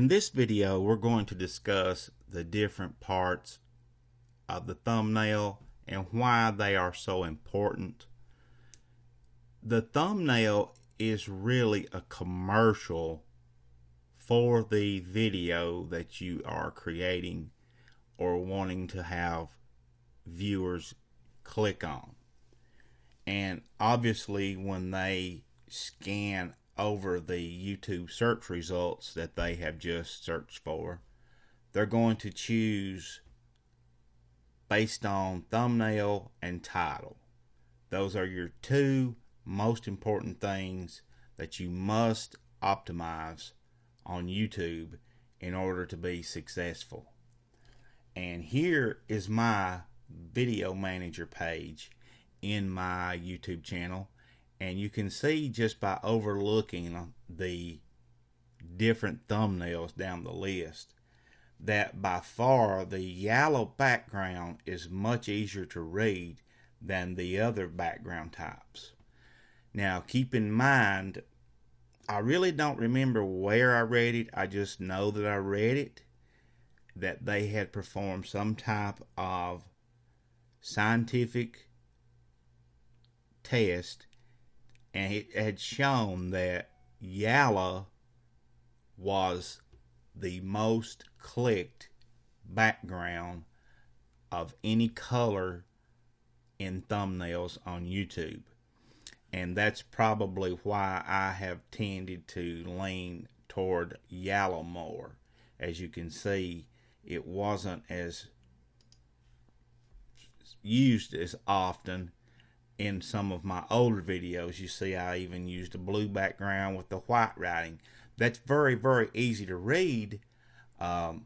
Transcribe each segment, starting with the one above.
In this video, we're going to discuss the different parts of the thumbnail and why they are so important. The thumbnail is really a commercial for the video that you are creating or wanting to have viewers click on. And obviously, when they scan over the YouTube search results that they have just searched for, they're going to choose based on thumbnail and title. Those are your two most important things that you must optimize on YouTube in order to be successful. And here is my video manager page in my YouTube channel, and you can see just by overlooking the different thumbnails down the list that by far the yellow background is much easier to read than the other background types. Now keep in mind, I really don't remember where I read it. I just know that I read it, that they had performed some type of scientific test, and it had shown that yellow was the most clicked background of any color in thumbnails on YouTube. And that's probably why I have tended to lean toward yellow more. As you can see, it wasn't as used as often in some of my older videos. You see, I even used a blue background with the white writing. That's very, very easy to read, and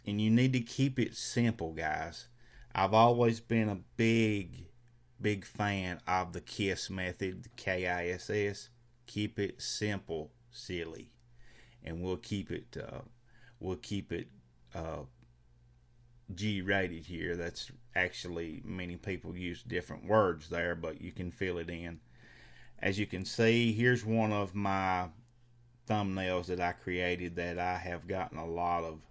you need to keep it simple, guys. I've always been a big fan of the KISS method, KISS. Keep it simple, silly, and we'll keep it G-rated here. That's actually, many people use different words there, but you can fill it in. As you can see, here's one of my thumbnails that I created that I have gotten a lot of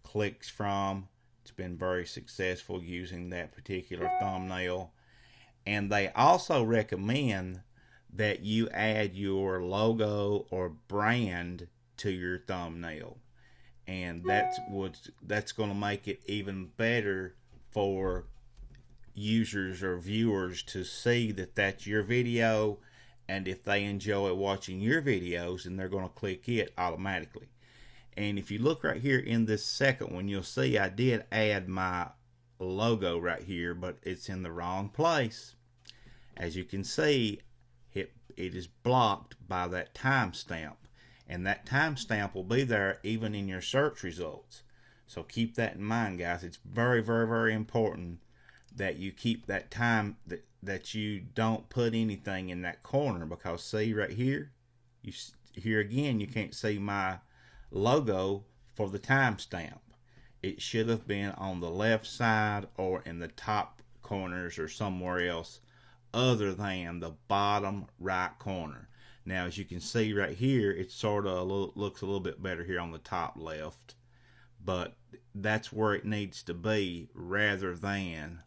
clicks from. It's been very successful using that particular thumbnail. And they also recommend that you add your logo or brand to your thumbnail. And that's going to make it even better for users or viewers to see that that's your video, and if they enjoy watching your videos, then they're going to click it automatically. And if you look right here in this second one, you'll see I did add my logo right here, but it's in the wrong place. As you can see, it is blocked by that timestamp. And that timestamp will be there even in your search results. So keep that in mind, guys. It's very, very, very important that you keep that time, that you don't put anything in that corner, because see right here, here again, you can't see my logo for the timestamp. It should have been on the left side or in the top corners or somewhere else other than the bottom right corner. Now, as you can see right here, it sort of looks a little bit better here on the top left, but that's where it needs to be rather than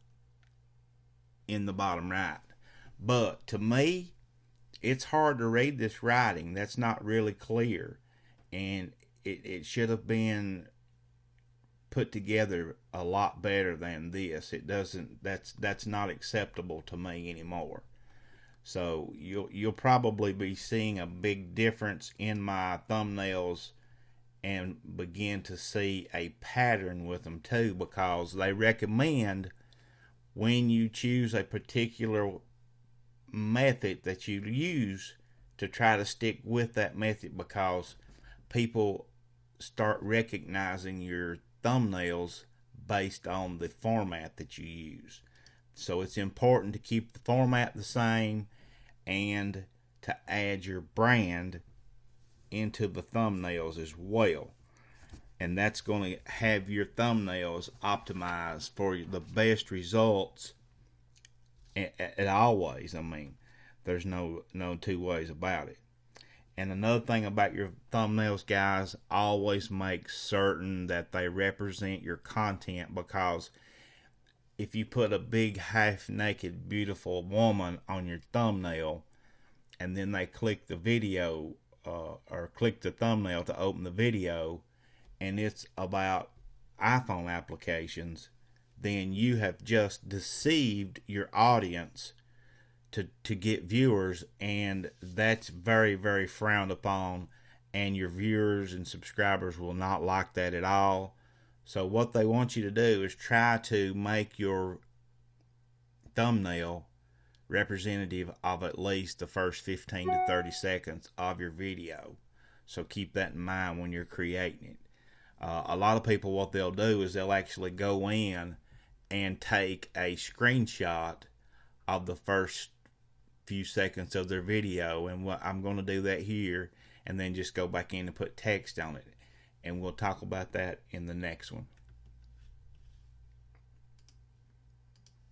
in the bottom right. But to me, it's hard to read this writing. That's not really clear, and it should have been put together a lot better than this. It doesn't. That's not acceptable to me anymore. So you'll probably be seeing a big difference in my thumbnails and begin to see a pattern with them too, because they recommend when you choose a particular method that you use to try to stick with that method, because people start recognizing your thumbnails based on the format that you use. So it's important to keep the format the same and to add your brand into the thumbnails as well. And that's going to have your thumbnails optimized for the best results at always. I mean, there's no two ways about it. And another thing about your thumbnails, guys, always make certain that they represent your content, because if you put a big half-naked beautiful woman on your thumbnail and then they click the video or click the thumbnail to open the video and it's about iPhone applications, then you have just deceived your audience to get viewers, and that's very, very frowned upon, and your viewers and subscribers will not like that at all. So what they want you to do is try to make your thumbnail representative of at least the first 15 to 30 seconds of your video. So keep that in mind when you're creating it. A lot of people, what they'll do is they'll actually go in and take a screenshot of the first few seconds of their video, and I'm going to do that here, and then just go back in and put text on it, and we'll talk about that in the next one.